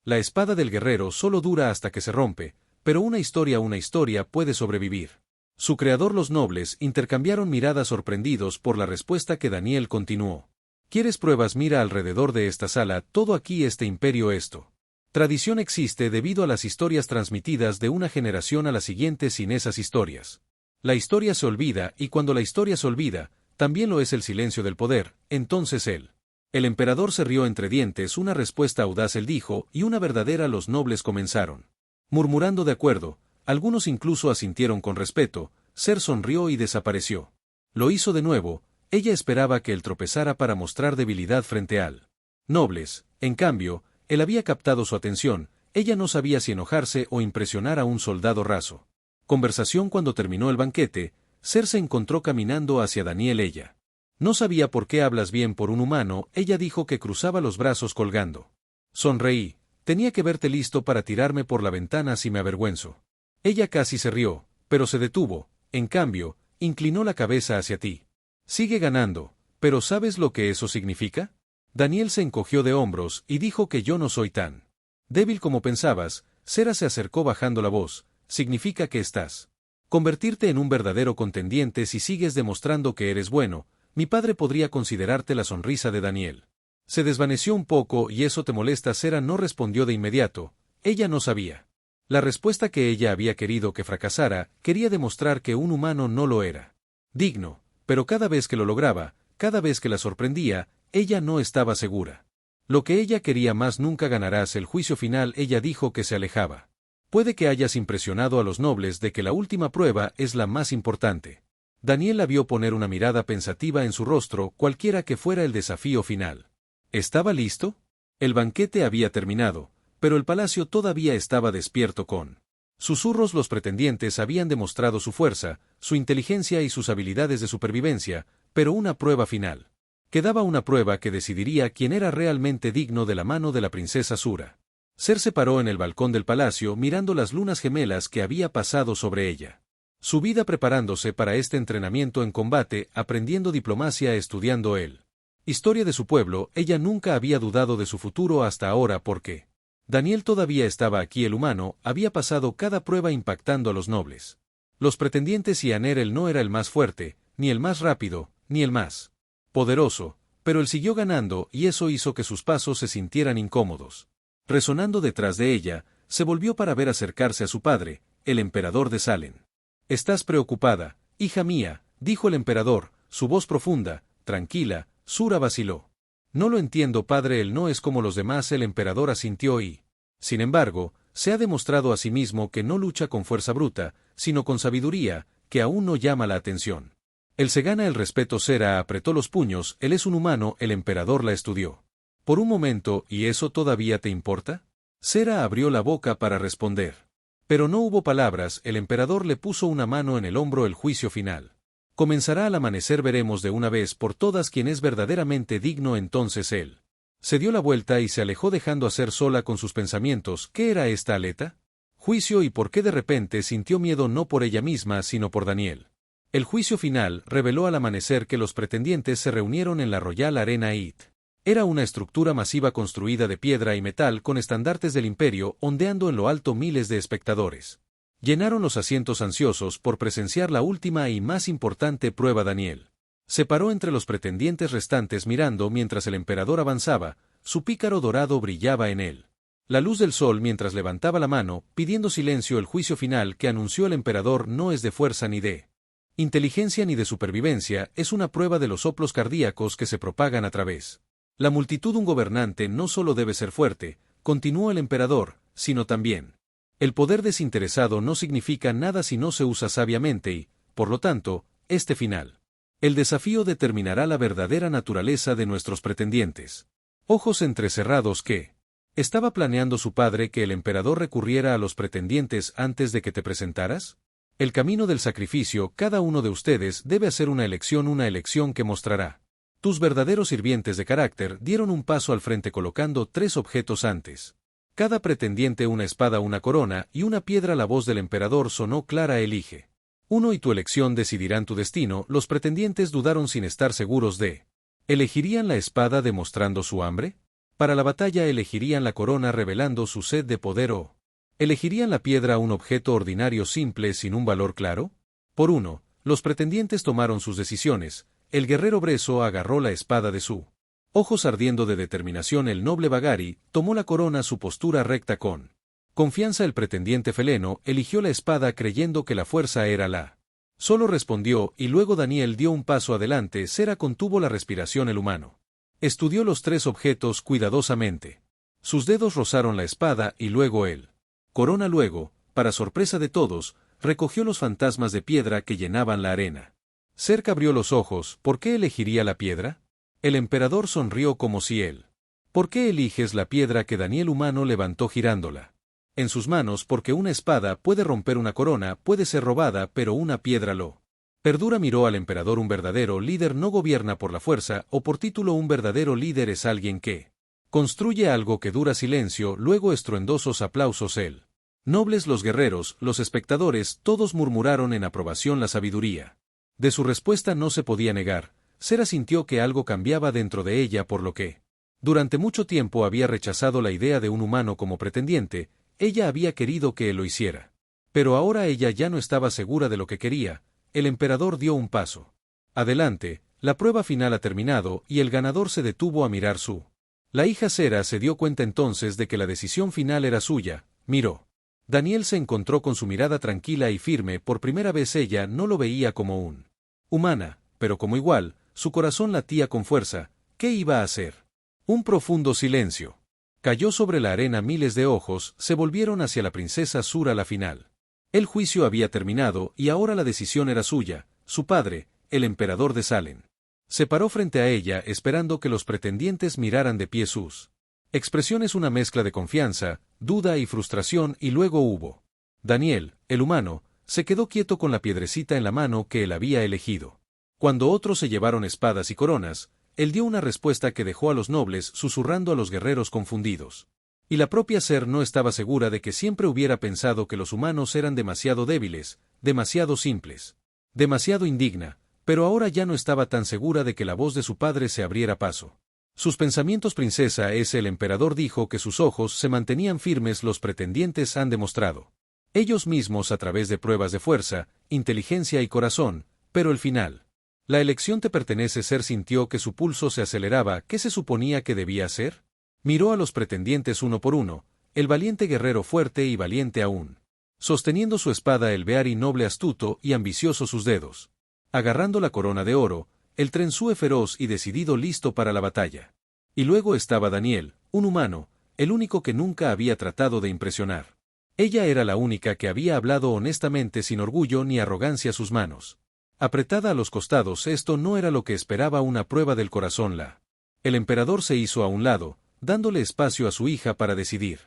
A: La espada del guerrero solo dura hasta que se rompe, pero una historia puede sobrevivir. Su creador. Los nobles intercambiaron miradas sorprendidos por la respuesta que Daniel continuó. ¿Quieres pruebas? Mira alrededor de esta sala, todo aquí, este imperio, esto. Tradición existe debido a las historias transmitidas de una generación a la siguiente. Sin esas historias, la historia se olvida, y cuando la historia se olvida, también lo es el silencio del poder. Entonces el emperador se rió entre dientes. Una respuesta audaz, él dijo, y una verdadera. Los nobles comenzaron murmurando de acuerdo. Algunos incluso asintieron con respeto. Ser sonrió y desapareció. Lo hizo de nuevo. Ella esperaba que él tropezara para mostrar debilidad frente al nobles. En cambio, él había captado su atención. Ella no sabía si enojarse o impresionar a un soldado raso. Conversación. Cuando terminó el banquete, Ser se encontró caminando hacia Daniel. Ella no sabía por qué hablas bien por un humano. Ella dijo que cruzaba los brazos colgando. Sonreí. Tenía que verte listo para tirarme por la ventana si me avergüenzo. Ella casi se rió, pero se detuvo. En cambio, inclinó la cabeza hacia ti. Sigue ganando, ¿Pero sabes lo que eso significa? Daniel se encogió de hombros y dijo que yo no soy tan débil como pensabas. Sera se acercó bajando la voz. Significa que estás convertirte en un verdadero contendiente si sigues demostrando que eres bueno. Mi padre podría considerarte la sonrisa de Daniel. Se desvaneció un poco y eso te molesta. Sera no respondió de inmediato. Ella no sabía la respuesta que ella había querido que fracasara. Quería demostrar que un humano no lo era digno, pero cada vez que lo lograba, cada vez que la sorprendía, ella no estaba segura. Lo que ella quería más: nunca ganarás el juicio final. Ella dijo que se alejaba. Puede que hayas impresionado a los nobles de que la última prueba es la más importante. Daniel la vio poner una mirada pensativa en su rostro, cualquiera que fuera el desafío final. ¿Estaba listo? El banquete había terminado, pero el palacio todavía estaba despierto con susurros. Los pretendientes habían demostrado su fuerza, su inteligencia y sus habilidades de supervivencia, pero una prueba final. Quedaba una prueba que decidiría quién era realmente digno de la mano de la princesa Sura. Ser se paró en el balcón del palacio mirando las lunas gemelas que había pasado sobre ella. Su vida preparándose para este entrenamiento en combate, aprendiendo diplomacia, estudiando él. Historia de su pueblo. Ella nunca había dudado de su futuro hasta ahora porque Daniel todavía estaba aquí. El humano había pasado cada prueba impactando a los nobles. Los pretendientes y Aner. Él no era el más fuerte, ni el más rápido, ni el más poderoso, pero él siguió ganando y eso hizo que sus pasos se sintieran incómodos. Resonando detrás de ella, se volvió para ver acercarse a su padre, el emperador de Salem. «¿Estás preocupada, hija mía?», dijo el emperador, su voz profunda, tranquila. Sura vaciló. «No lo entiendo, padre, él no es como los demás». El emperador asintió y, sin embargo, se ha demostrado a sí mismo que no lucha con fuerza bruta, sino con sabiduría, que aún no llama la atención. Él se gana el respeto. Sera apretó los puños. Él es un humano. El emperador la estudió por un momento. ¿Y eso todavía te importa? Sera abrió la boca para responder, pero no hubo palabras. El emperador le puso una mano en el hombro. El juicio final comenzará al amanecer. Veremos de una vez por todas quién es verdaderamente digno. Entonces él se dio la vuelta y se alejó dejando a Ser sola con sus pensamientos. ¿Qué era esta aleta? Juicio. ¿Y por qué de repente sintió miedo? No por ella misma, sino por Daniel. El juicio final reveló al amanecer que los pretendientes se reunieron en la Royal Arena It. Era una estructura masiva construida de piedra y metal con estandartes del imperio ondeando en lo alto. Miles de espectadores llenaron los asientos ansiosos por presenciar la última y más importante prueba. Daniel se paró entre los pretendientes restantes mirando mientras el emperador avanzaba. Su pícaro dorado brillaba en él la luz del sol mientras levantaba la mano, pidiendo silencio. El juicio final que anunció el emperador no es de fuerza ni de inteligencia ni de supervivencia, es una prueba de los soplos cardíacos que se propagan a través la multitud. Un gobernante no solo debe ser fuerte, continuó el emperador, sino también el poder desinteresado. No significa nada si no se usa sabiamente y, por lo tanto, este final. El desafío determinará la verdadera naturaleza de nuestros pretendientes. Ojos entrecerrados. ¿Qué estaba planeando su padre? ¿Que el emperador recurriera a los pretendientes antes de que te presentaras? El camino del sacrificio. Cada uno de ustedes debe hacer una elección que mostrará tus verdaderos sirvientes de carácter. Dieron un paso al frente colocando 3 objetos antes cada pretendiente: una espada, una corona y una piedra. La voz del emperador sonó clara. Elige uno y tu elección decidirán tu destino. Los pretendientes dudaron sin estar seguros de ¿elegirían la espada demostrando su hambre? Para la batalla. ¿Elegirían la corona revelando su sed de poder o elegirían la piedra, un objeto ordinario simple sin un valor claro? Por uno, los pretendientes tomaron sus decisiones. El guerrero Breso agarró la espada de su ojos ardiendo de determinación. El noble Bagari tomó la corona, su postura recta con confianza. El pretendiente Feleno eligió la espada creyendo que la fuerza era la solo respondió, y luego Daniel dio un paso adelante. Sera contuvo la respiración. El humano estudió los 3 objetos cuidadosamente. Sus dedos rozaron la espada y luego él corona. Luego, para sorpresa de todos, recogió los fantasmas de piedra que llenaban la arena. Cerca abrió los ojos. ¿Por qué elegiría la piedra? El emperador sonrió como si él. ¿Por qué eliges la piedra que Daniel humano levantó girándola en sus manos? Porque una espada puede romper una corona, puede ser robada, pero una piedra lo perdura. Miró al emperador. Un verdadero líder no gobierna por la fuerza o por título. Un verdadero líder es alguien que construye algo que dura. Silencio, luego estruendosos aplausos. Él nobles, los guerreros, los espectadores, todos murmuraron en aprobación. La sabiduría de su respuesta no se podía negar. Sera sintió que algo cambiaba dentro de ella por lo que, durante mucho tiempo había rechazado la idea de un humano como pretendiente, ella había querido que él lo hiciera. Pero ahora ella ya no estaba segura de lo que quería. El emperador dio un paso adelante, la prueba final ha terminado y el ganador se detuvo a mirar su. La hija Sera se dio cuenta entonces de que la decisión final era suya, miró. Daniel se encontró con su mirada tranquila y firme, por primera vez ella no lo veía como un humana, pero como igual, su corazón latía con fuerza. ¿Qué iba a hacer? Un profundo silencio cayó sobre la arena, miles de ojos se volvieron hacia la princesa Sur a la final. El juicio había terminado y ahora la decisión era suya, su padre, el emperador de Salem. Se paró frente a ella esperando que los pretendientes miraran de pie sus expresiones, una mezcla de confianza, duda y frustración, y luego hubo. Daniel, el humano, se quedó quieto con la piedrecita en la mano que él había elegido. Cuando otros se llevaron espadas y coronas, él dio una respuesta que dejó a los nobles susurrando, a los guerreros confundidos. Y la propia Ser no estaba segura de que siempre hubiera pensado que los humanos eran demasiado débiles, demasiado simples, demasiado indigna, pero ahora ya no estaba tan segura de que la voz de su padre se abriera paso. Sus pensamientos, princesa, el emperador dijo que sus ojos se mantenían firmes. Los pretendientes han demostrado ellos mismos a través de pruebas de fuerza, inteligencia y corazón, pero el final. La elección te pertenece. Ser sintió que su pulso se aceleraba. ¿Qué se suponía que debía hacer? Miró a los pretendientes uno por uno, el valiente guerrero fuerte y valiente aún, sosteniendo su espada, el Beari noble, astuto y ambicioso, sus dedos agarrando la corona de oro, el Trensúe feroz y decidido, listo para la batalla. Y luego estaba Daniel, un humano, el único que nunca había tratado de impresionar. Ella era la única que había hablado honestamente, sin orgullo ni arrogancia, sus manos apretada a los costados. Esto no era lo que esperaba, una prueba del corazón. El emperador se hizo a un lado, dándole espacio a su hija para decidir.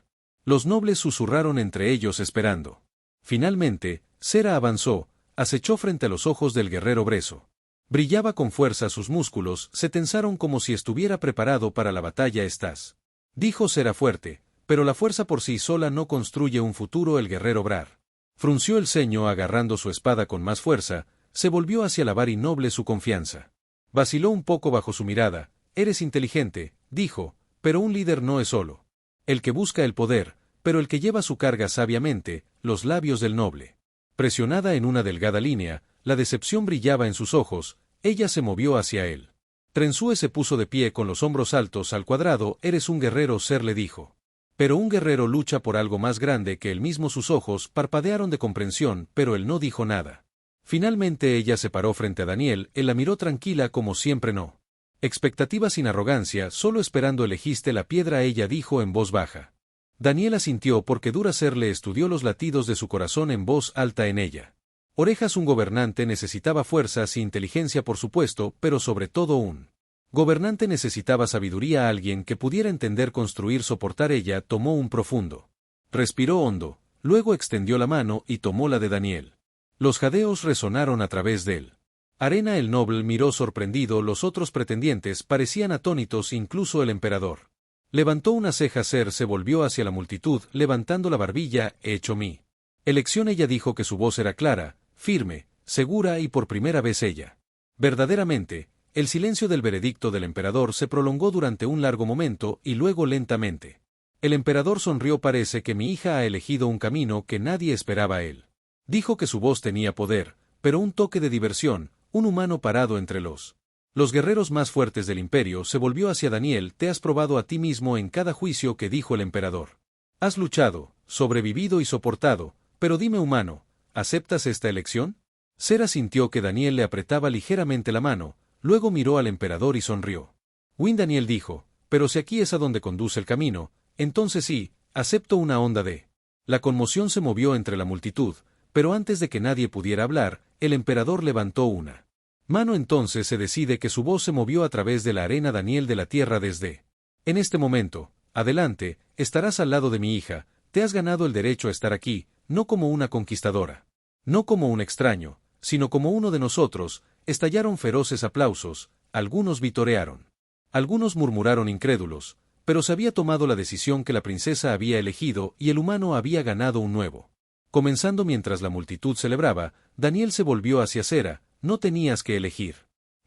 A: Los nobles susurraron entre ellos esperando. Finalmente, Sera avanzó, acechó frente a los ojos del guerrero Brezo. Brillaba con fuerza, sus músculos se tensaron como si estuviera preparado para la batalla. Estás, dijo Sera fuerte, pero la fuerza por sí sola no construye un futuro. El guerrero Brar frunció el ceño, agarrando su espada con más fuerza, se volvió hacia la Beari noble. Su confianza vaciló un poco bajo su mirada. Eres inteligente, dijo, pero un líder no es solo el que busca el poder, pero el que lleva su carga sabiamente. Los labios del noble presionada en una delgada línea, la decepción brillaba en sus ojos. Ella se movió hacia él. Trensúe se puso de pie con los hombros altos al cuadrado. Eres un guerrero, Ser le dijo. Pero un guerrero lucha por algo más grande que él mismo. Sus ojos parpadearon de comprensión, pero él no dijo nada. Finalmente ella se paró frente a Daniel, él la miró tranquila como siempre. No expectativa, sin arrogancia, solo esperando. Elegiste la piedra, ella dijo en voz baja. Daniel asintió porque dura. Ser le estudió los latidos de su corazón en voz alta en ella. Orejas, un gobernante necesitaba fuerzas y inteligencia, por supuesto, pero sobre todo un gobernante necesitaba sabiduría, alguien que pudiera entender, construir, soportar. Ella tomó un profundo respiró hondo, luego extendió la mano y tomó la de Daniel. Los jadeos resonaron a través de él. Arena, el noble miró sorprendido. Los otros pretendientes parecían atónitos, incluso el emperador. Levantó una ceja. Ser se volvió hacia la multitud, levantando la barbilla. He hecho mi elección, ella dijo que su voz era clara, firme, segura, y por primera vez ella. Verdaderamente, el silencio del veredicto del emperador se prolongó durante un largo momento y luego lentamente. El emperador sonrió. Parece que mi hija ha elegido un camino que nadie esperaba. Él dijo que su voz tenía poder, pero un toque de diversión, un humano parado entre los guerreros más fuertes del imperio. Se volvió hacia Daniel. Te has probado a ti mismo en cada juicio que dijo el emperador. Has luchado, sobrevivido y soportado, pero dime, humano, ¿aceptas esta elección? Sera sintió que Daniel le apretaba ligeramente la mano, luego miró al emperador y sonrió. Daniel dijo, pero si aquí es a donde conduce el camino, entonces sí, acepto. Una onda de la conmoción se movió entre la multitud, pero antes de que nadie pudiera hablar, el emperador levantó una mano. Entonces se decide que su voz se movió a través de la arena. Daniel de la tierra, desde en este momento, adelante, estarás al lado de mi hija. Te has ganado el derecho a estar aquí, no como una conquistadora, no como un extraño, sino como uno de nosotros. Estallaron feroces aplausos, algunos vitorearon, algunos murmuraron incrédulos, pero se había tomado la decisión que la princesa había elegido y el humano había ganado un nuevo. Comenzando mientras la multitud celebraba, Daniel se volvió hacia Sera. No tenías que elegir.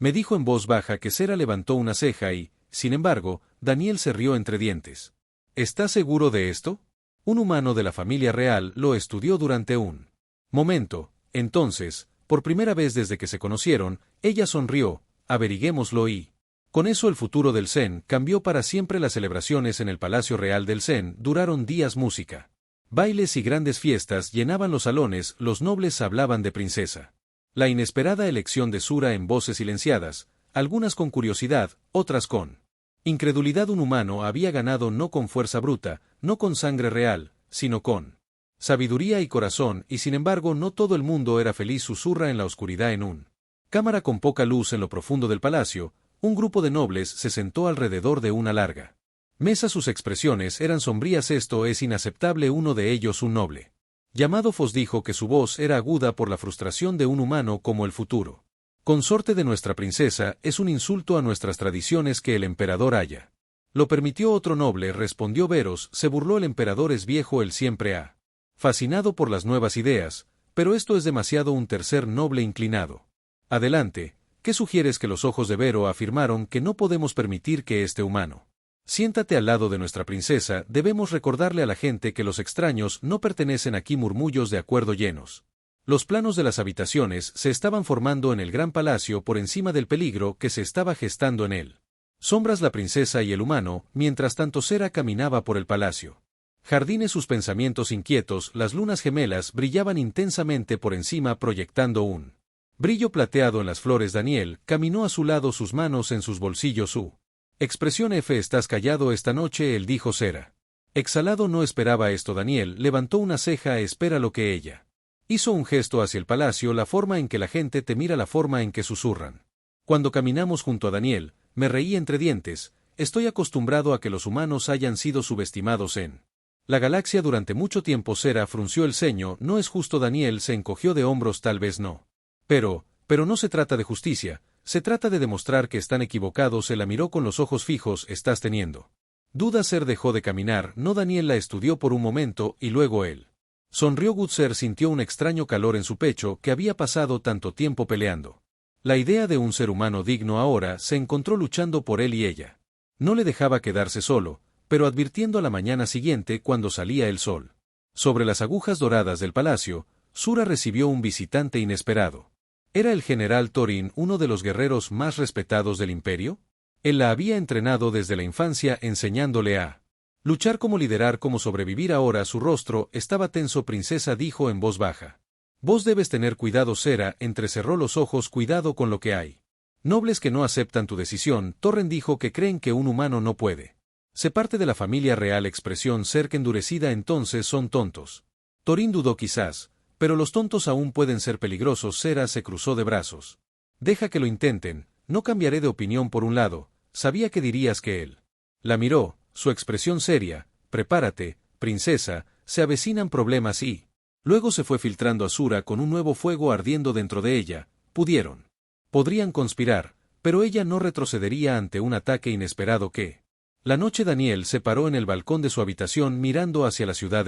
A: Me dijo en voz baja que Sera levantó una ceja y, sin embargo, Daniel se rió entre dientes. ¿Estás seguro de esto? Un humano de la familia real lo estudió durante un momento. Entonces, por primera vez desde que se conocieron, ella sonrió, averiguémoslo y... Con eso el futuro del Zen cambió para siempre. Las celebraciones en el Palacio Real del Zen duraron días. Música, bailes y grandes fiestas llenaban los salones. Los nobles hablaban de princesa. La inesperada elección de Sura en voces silenciadas, algunas con curiosidad, otras con incredulidad. Un humano había ganado no con fuerza bruta, no con sangre real, sino con sabiduría y corazón, y sin embargo no todo el mundo era feliz. Susurra en la oscuridad. En un cámara con poca luz en lo profundo del palacio, un grupo de nobles se sentó alrededor de una larga mesa. Sus expresiones eran sombrías. Esto es inaceptable. Uno de ellos, un noble llamado Fos, dijo que su voz era aguda por la frustración de un humano como el futuro consorte de nuestra princesa. Es un insulto a nuestras tradiciones que el emperador haya lo permitió. Otro noble respondió. Veros, se burló el emperador es viejo, él siempre ha fascinado por las nuevas ideas, pero esto es demasiado. Un tercer noble inclinado. Adelante, ¿qué sugieres? Que los ojos de Vero afirmaron que no podemos permitir que este humano siéntate al lado de nuestra princesa. Debemos recordarle a la gente que los extraños no pertenecen aquí. Murmullos de acuerdo llenos. Los planos de las habitaciones se estaban formando en el gran palacio por encima del peligro que se estaba gestando en él. Sombras, la princesa y el humano. Mientras tanto Sera caminaba por el palacio. Jardines, sus pensamientos inquietos. Las lunas gemelas brillaban intensamente por encima, proyectando un brillo plateado en las flores. Daniel caminó a su lado, sus manos en sus bolsillos. Su expresión F. ¿Estás callado esta noche? Él dijo. Sera exhalado no esperaba esto. Daniel levantó una ceja. Espera lo que ella hizo un gesto hacia el palacio. La forma en que la gente te mira, la forma en que susurran. Cuando caminamos junto a Daniel, me reí entre dientes. Estoy acostumbrado a que los humanos hayan sido subestimados en la galaxia durante mucho tiempo. Sera frunció el ceño. No es justo. Daniel se encogió de hombros. Tal vez no. Pero no se trata de justicia, se trata de demostrar que están equivocados. Se la miró con los ojos fijos. ¿Estás teniendo dudas? Ser dejó de caminar. No. Daniel la estudió por un momento, y luego él sonrió. Gutser sintió un extraño calor en su pecho. Que había pasado tanto tiempo peleando. La idea de un ser humano digno ahora se encontró luchando por él y ella. No le dejaba quedarse solo, pero advirtiendo a la mañana siguiente cuando salía el sol. Sobre las agujas doradas del palacio, Sura recibió un visitante inesperado. ¿Era el general Thorin uno de los guerreros más respetados del imperio? Él la había entrenado desde la infancia, enseñándole a luchar, cómo liderar, cómo sobrevivir. Ahora su rostro estaba tenso. Princesa, dijo en voz baja. Vos debes tener cuidado. Sera entrecerró los ojos. Cuidado con lo que hay nobles que no aceptan tu decisión. Torren dijo que creen que un humano no puede ser parte de la familia real. Expresión cerca endurecida. Entonces son tontos. Thorin dudó. Quizás, pero los tontos aún pueden ser peligrosos. Sera se cruzó de brazos. Deja que lo intenten, no cambiaré de opinión por un lado. Sabía que dirías que él la miró, su expresión seria. Prepárate, princesa, se avecinan problemas. Y luego se fue filtrando a Sura con un nuevo fuego ardiendo dentro de ella. Podrían conspirar, pero ella no retrocedería ante un ataque inesperado. Que la noche Daniel se paró en el balcón de su habitación mirando hacia la ciudad.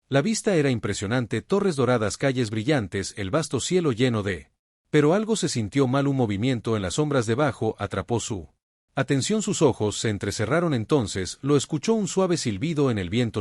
A: La vista era impresionante. Torres doradas, calles brillantes, el vasto cielo lleno de... Pero algo se sintió mal. Un movimiento en las sombras debajo atrapó su atención. Sus ojos se entrecerraron. Entonces lo escuchó, un suave silbido en el viento.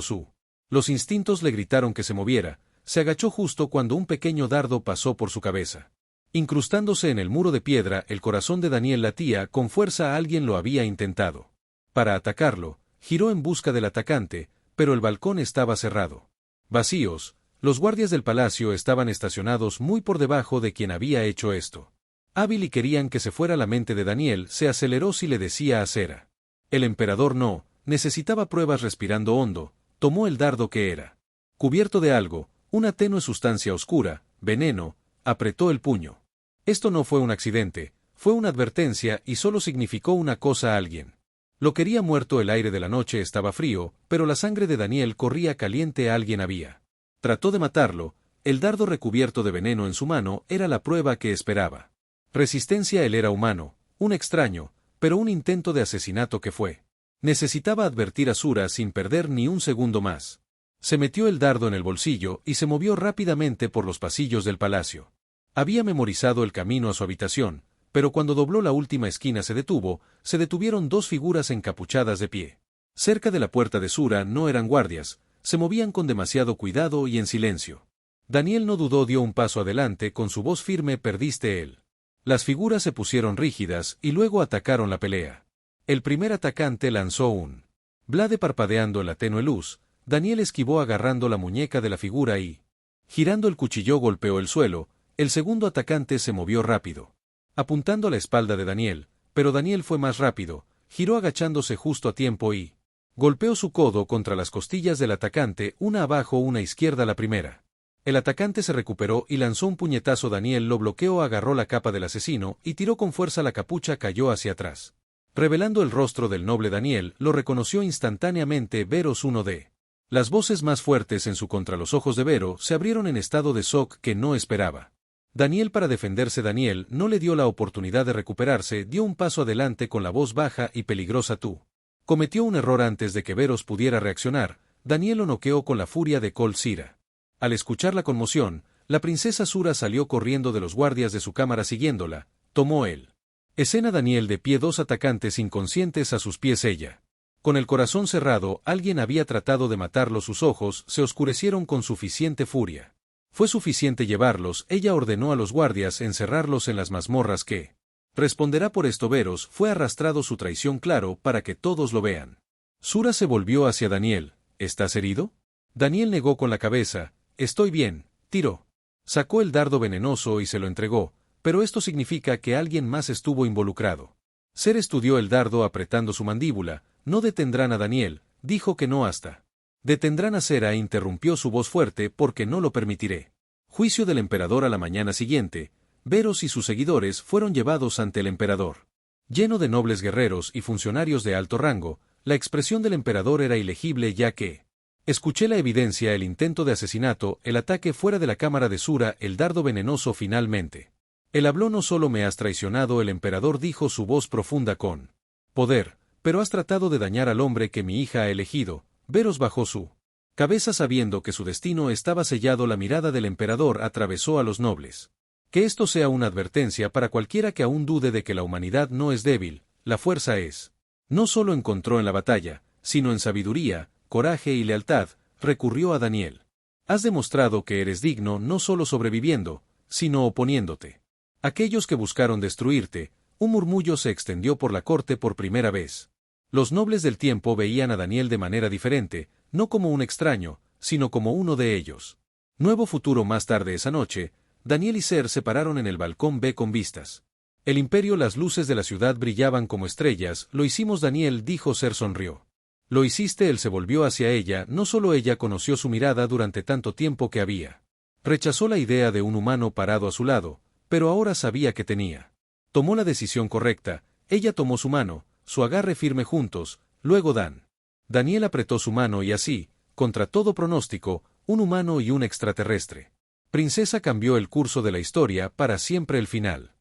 A: Los instintos le gritaron que se moviera. Se agachó justo cuando un pequeño dardo pasó por su cabeza. Incrustándose en el muro de piedra, el corazón de Daniel latía con fuerza. Alguien lo había intentado para atacarlo. Giró en busca del atacante, pero el balcón estaba cerrado. Vacíos, los guardias del palacio estaban estacionados muy por debajo de quien había hecho esto. Hábil y querían que se fuera. La mente de Daniel se aceleró. Si le decía a Sera el emperador no necesitaba pruebas. Respirando hondo, tomó el dardo que era cubierto de algo, una tenue sustancia oscura, veneno. Apretó el puño. Esto no fue un accidente, fue una advertencia, y solo significó una cosa: alguien lo quería muerto. El aire de la noche estaba frío, pero la sangre de Daniel corría caliente. Alguien había trató de matarlo. El dardo recubierto de veneno en su mano era la prueba que esperaba. Resistencia. Él era humano, un extraño, pero un intento de asesinato que fue. Necesitaba advertir a Sura sin perder ni un segundo más. Se metió el dardo en el bolsillo y se movió rápidamente por los pasillos del palacio. Había memorizado el camino a su habitación, pero cuando dobló la última esquina se detuvieron dos figuras encapuchadas de pie. Cerca de la puerta de Sura no eran guardias, se movían con demasiado cuidado y en silencio. Daniel no dudó, dio un paso adelante, con su voz firme: «Perdiste él». Las figuras se pusieron rígidas y luego atacaron la pelea. El primer atacante lanzó un blade parpadeando en la tenue luz. Daniel esquivó agarrando la muñeca de la figura y, girando el cuchillo, golpeó el suelo. El segundo atacante se movió rápido, apuntando a la espalda de Daniel, pero Daniel fue más rápido, giró agachándose justo a tiempo y golpeó su codo contra las costillas del atacante, una abajo, una izquierda. La primera. El atacante se recuperó y lanzó un puñetazo. Daniel lo bloqueó, agarró la capa del asesino y tiró con fuerza. La capucha cayó hacia atrás, revelando el rostro del noble. Daniel lo reconoció instantáneamente. «Veros». Uno de las voces más fuertes en su contra. Los ojos de Vero se abrieron en estado de shock que no esperaba. Daniel para defenderse. Daniel no le dio la oportunidad de recuperarse, dio un paso adelante con la voz baja y peligrosa: «Tú cometió un error». Antes de que Veros pudiera reaccionar, Daniel lo noqueó con la furia de Kol Sira. Al escuchar la conmoción, la princesa Sura salió corriendo de los guardias de su cámara siguiéndola. Tomó el escena Daniel de pie, dos atacantes inconscientes a sus pies, ella con el corazón cerrado. Alguien había tratado de matarlo. Sus ojos se oscurecieron con suficiente furia. Fue suficiente llevarlos. Ella ordenó a los guardias encerrarlos en las mazmorras. ¿Qué responderá por esto? Veros fue arrastrado, su traición claro para que todos lo vean. Sura se volvió hacia Daniel. «¿Estás herido?» Daniel negó con la cabeza. «Estoy bien». Tiró. Sacó el dardo venenoso y se lo entregó, pero esto significa que alguien más estuvo involucrado. Ser estudió el dardo apretando su mandíbula. «No detendrán a Daniel», dijo. «Que no, hasta detendrán a Sera», interrumpió su voz fuerte, «porque no lo permitiré». Juicio del emperador. A la mañana siguiente, Veros y sus seguidores fueron llevados ante el emperador. Lleno de nobles guerreros y funcionarios de alto rango, la expresión del emperador era ilegible, ya que escuché la evidencia: el intento de asesinato, el ataque fuera de la cámara de Sura, el dardo venenoso. Finalmente, él habló. «No solo me has traicionado», el emperador dijo, su voz profunda con poder, «pero has tratado de dañar al hombre que mi hija ha elegido». Veros bajó su cabeza sabiendo que su destino estaba sellado. La mirada del emperador atravesó a los nobles. «Que esto sea una advertencia para cualquiera que aún dude de que la humanidad no es débil, la fuerza es». No solo encontró en la batalla, sino en sabiduría, coraje y lealtad. Recurrió a Daniel. «Has demostrado que eres digno no solo sobreviviendo, sino oponiéndote». Aquellos que buscaron destruirte. Un murmullo se extendió por la corte. Por primera vez, los nobles del tiempo veían a Daniel de manera diferente, no como un extraño, sino como uno de ellos. Nuevo futuro. Más tarde esa noche, Daniel y Ser se pararon en el balcón B con vistas. El imperio, las luces de la ciudad brillaban como estrellas. «Lo hicimos», Daniel dijo. Ser sonrió. «Lo hiciste». Él se volvió hacia ella. No solo ella conoció su mirada durante tanto tiempo que había rechazó la idea de un humano parado a su lado, pero ahora sabía que tenía. Tomó la decisión correcta. Ella tomó su mano, su agarre firme juntos. Luego Daniel apretó su mano y así, contra todo pronóstico, un humano y un extraterrestre princesa cambió el curso de la historia para siempre. El final.